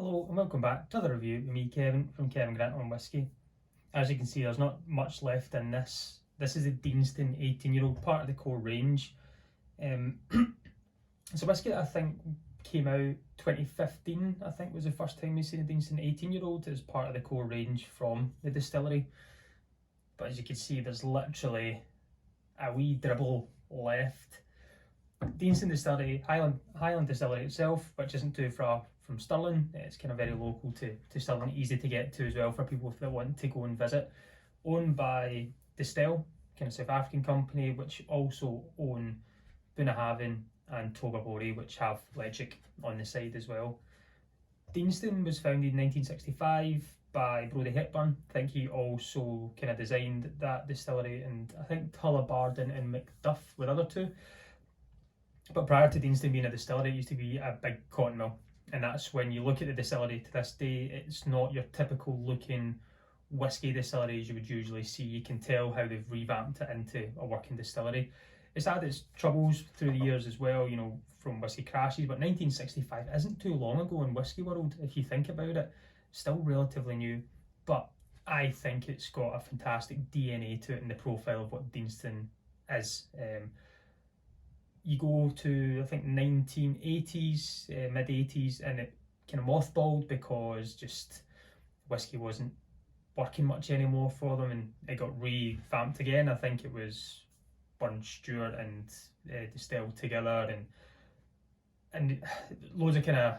Hello and welcome back to another review with me, Kevin, from Kevin Grant on Whisky. As you can see, there's not much left in this. This is the Deanston 18-year-old, part of the core range. It's a whisky that I think came out 2015, I think was the first time we seen a Deanston 18-year-old as part of the core range from the distillery. But as you can see, there's literally a wee dribble left. Deanston Distillery, Highland Distillery itself, which isn't too far from Stirling. It's kind of very local to Stirling, easy to get to as well for people that want to go and visit. Owned by Distell, kind of South African company, which also own Bunnahabhain and Tobermory, which have Legic on the side as well. Deanston was founded in 1965 by Brodie Hepburn. I think he also kind of designed that distillery, and I think Tullibardine and Macduff were other two. But prior to Deanston being a distillery, it used to be a big cotton mill. And that's when you look at the distillery to this day, it's not your typical looking whisky distillery as you would usually see. You can tell how they've revamped it into a working distillery. It's had its troubles through the years as well, you know, from whisky crashes, but 1965 isn't too long ago in whisky world, if you think about it. Still relatively new, but I think it's got a fantastic DNA to it in the profile of what Deanston is. You go to, I think, 1980s, mid 80s, and it kind of mothballed because just whiskey wasn't working much anymore for them, and it got revamped again. I think it was Burn Stewart and distilled together, and loads of kind of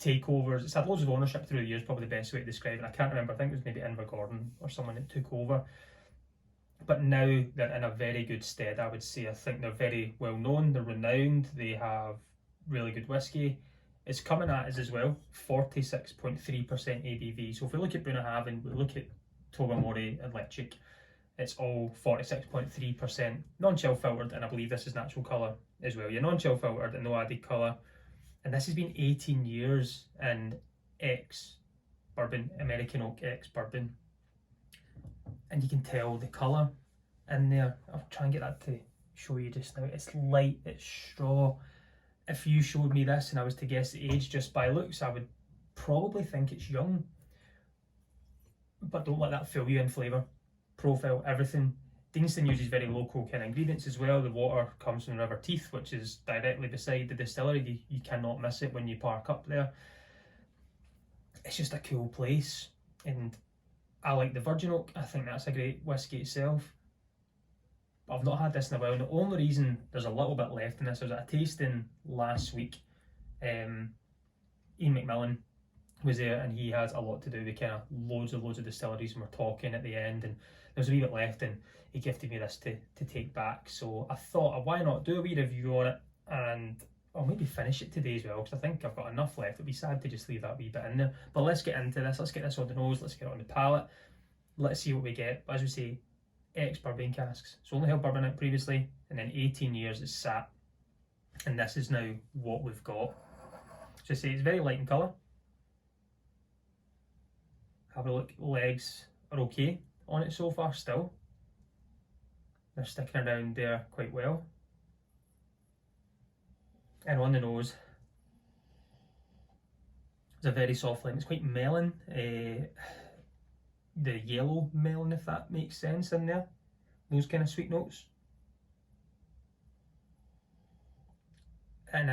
takeovers. It's had loads of ownership through the years, probably the best way to describe it. I can't remember, I think it was maybe Invergordon or someone that took over. But now they're in a very good stead, I would say. I think they're very well known, they're renowned, they have really good whiskey. It's coming at us as well, 46.3% ABV. So if we look at Bunnahabhain, we look at Tobermory and Legic, it's all 46.3% non-chill filtered, and I believe this is natural colour as well. You're non-chill filtered and no added colour. And this has been 18 years in ex-bourbon, American oak ex-bourbon. And you can tell the colour in there. I'll try and get that to show you just now. It's light, it's straw. If you showed me this and I was to guess the age just by looks, I would probably think it's young. But don't let that fool you in flavour, profile, everything. Deanston uses very local kind of ingredients as well. The water comes from the River Teith, which is directly beside the distillery. You cannot miss it when you park up there. It's just a cool place, and I like the virgin oak. I think that's a great whisky itself. But I've not had this in a while, and the only reason there's a little bit left in this, I was at a tasting last week. Ian McMillan was there, and he has a lot to do with kind of loads of distilleries, and we're talking at the end, and there's a wee bit left, and he gifted me this to take back. So I thought, why not do a wee review on it, and I'll maybe finish it today as well, because I think I've got enough left. It'd be sad to just leave that wee bit in there. But let's get into this. Let's get this on the nose. Let's get it on the palate. Let's see what we get. As we say, ex-bourbon casks. So only held bourbon out previously, and then 18 years it's sat. And this is now what we've got. So I say it's very light in colour. Have a look. Legs are okay on it so far still. They're sticking around there quite well. And on the nose, it's a very soft line. It's quite melon, the yellow melon, if that makes sense, in there. Those kind of sweet notes. And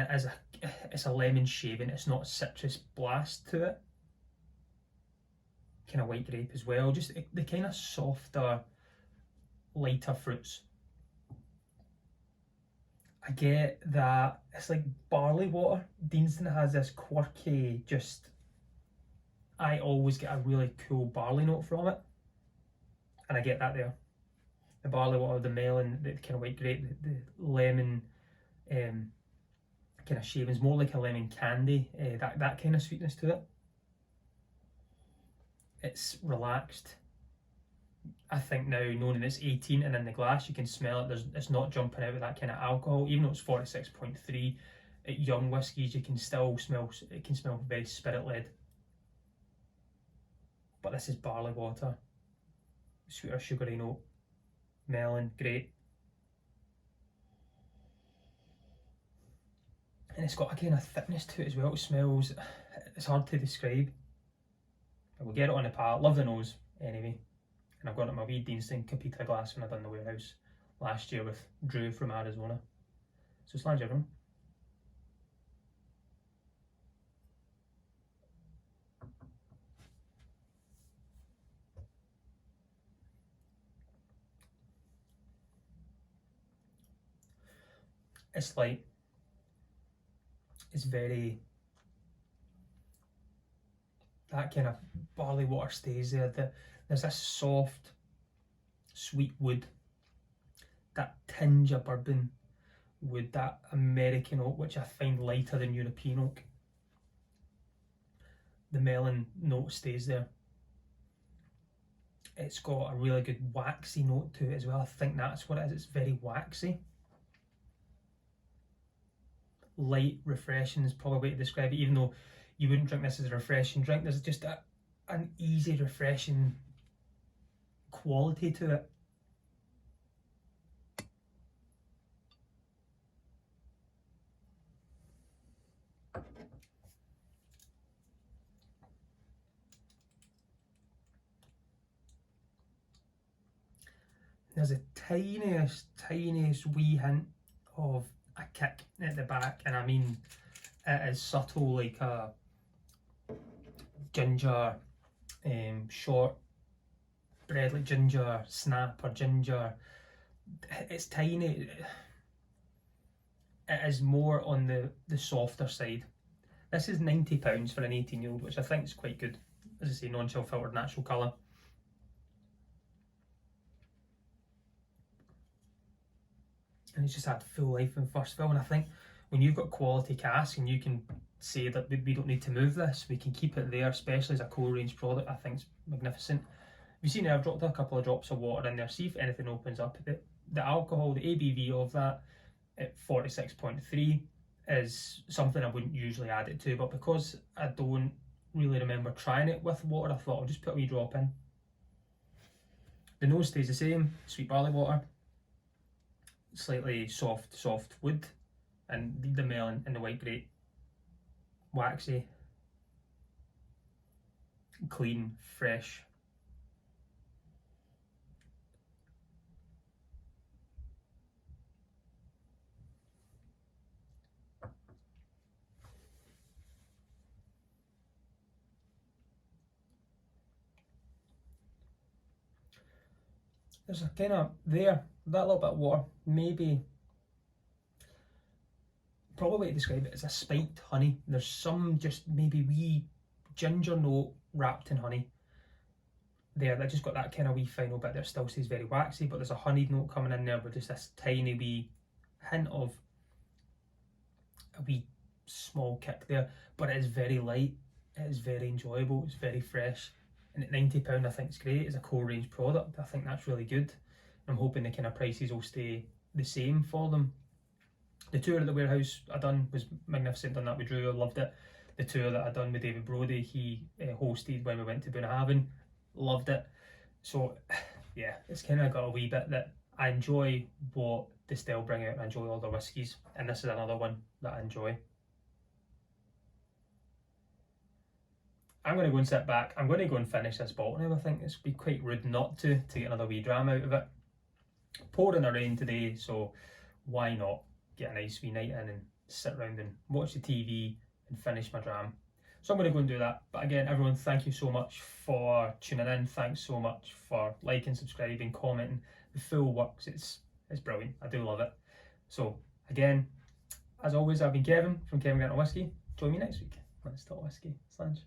it's a lemon shaving. It's not citrus blast to it. Kind of white grape as well. Just the kind of softer, lighter fruits. I get that it's like barley water. Deanston has this quirky, I always get a really cool barley note from it. And I get that there. The barley water, the melon, the kind of white grape, the lemon kind of shavings, more like a lemon candy, that kind of sweetness to it. It's relaxed. I think now, knowing it's 18 and in the glass, you can smell it. It's not jumping out with that kind of alcohol, even though it's 46.3. At young whiskies, you can still smell. It can smell very spirit-led. But this is barley water, sweeter, sugary note, melon, great. And it's got a kind of thickness to it as well. It smells, it's hard to describe. But we'll get it on the palate. Love the nose anyway. And I've got it in my wee Deanston Capita glass when I done the warehouse last year with Drew from Arizona. So slange everyone. It's light. It's very, that kind of barley water stays there. There's this soft, sweet wood, that tinge of bourbon wood, that American oak, which I find lighter than European oak. The melon note stays there. It's got a really good waxy note to it as well. I think that's what it is. It's very waxy. Light, refreshing is probably a way to describe it, even though you wouldn't drink this as a refreshing drink. There's just an easy, refreshing quality to it. There's a tiniest wee hint of a kick at the back, and I mean it is subtle, like a ginger, short bread, like ginger snap or ginger. It's tiny. It is more on the softer side. This is £90 for an 18-year-old, which I think is quite good. As I say, non-chill filtered natural colour. And it's just had full life in first fill. And I think when you've got quality cask and you can say that we don't need to move this, we can keep it there, especially as a core range product, I think it's magnificent. You've seen there, I've dropped a couple of drops of water in there, see if anything opens up. The alcohol, the ABV of that at 46.3 is something I wouldn't usually add it to, but because I don't really remember trying it with water, I thought I'll just put a wee drop in. The nose stays the same, sweet barley water, slightly soft wood, and the melon and the white grape, waxy, clean, fresh. There's a kind of that little bit of water, maybe, probably way to describe it is a spiked honey. There's some just maybe wee ginger note wrapped in honey there. That just got that kind of wee final bit there. Still stays very waxy, but there's a honeyed note coming in there with just this tiny wee hint of a wee small kick there. But it is very light, it is very enjoyable, it's very fresh. And at £90 I think it's great. It's a core range product. I think that's really good. I'm hoping the kind of prices will stay the same for them. The tour of the warehouse I done was magnificent. Done that with Drew, I loved it. The tour that I done with David Brody, he hosted when we went to Bunnahabhain, loved it. So yeah, it's kind of got a wee bit that I enjoy what Distill bring out. I enjoy all the whiskies, and this is another one that I enjoy. I'm going to go and sit back. I'm going to go and finish this bottle now. I think it's be quite rude not to get another wee dram out of it. Pouring the rain today, so why not get a nice wee night in and sit around and watch the TV and finish my dram. So I'm going to go and do that. But again, everyone, thank you so much for tuning in. Thanks so much for liking, subscribing, commenting. The full works. It's brilliant. I do love it. So again, as always, I've been Kevin from Kevin Grant Whiskey. Join me next week. Let's talk whiskey. Slange.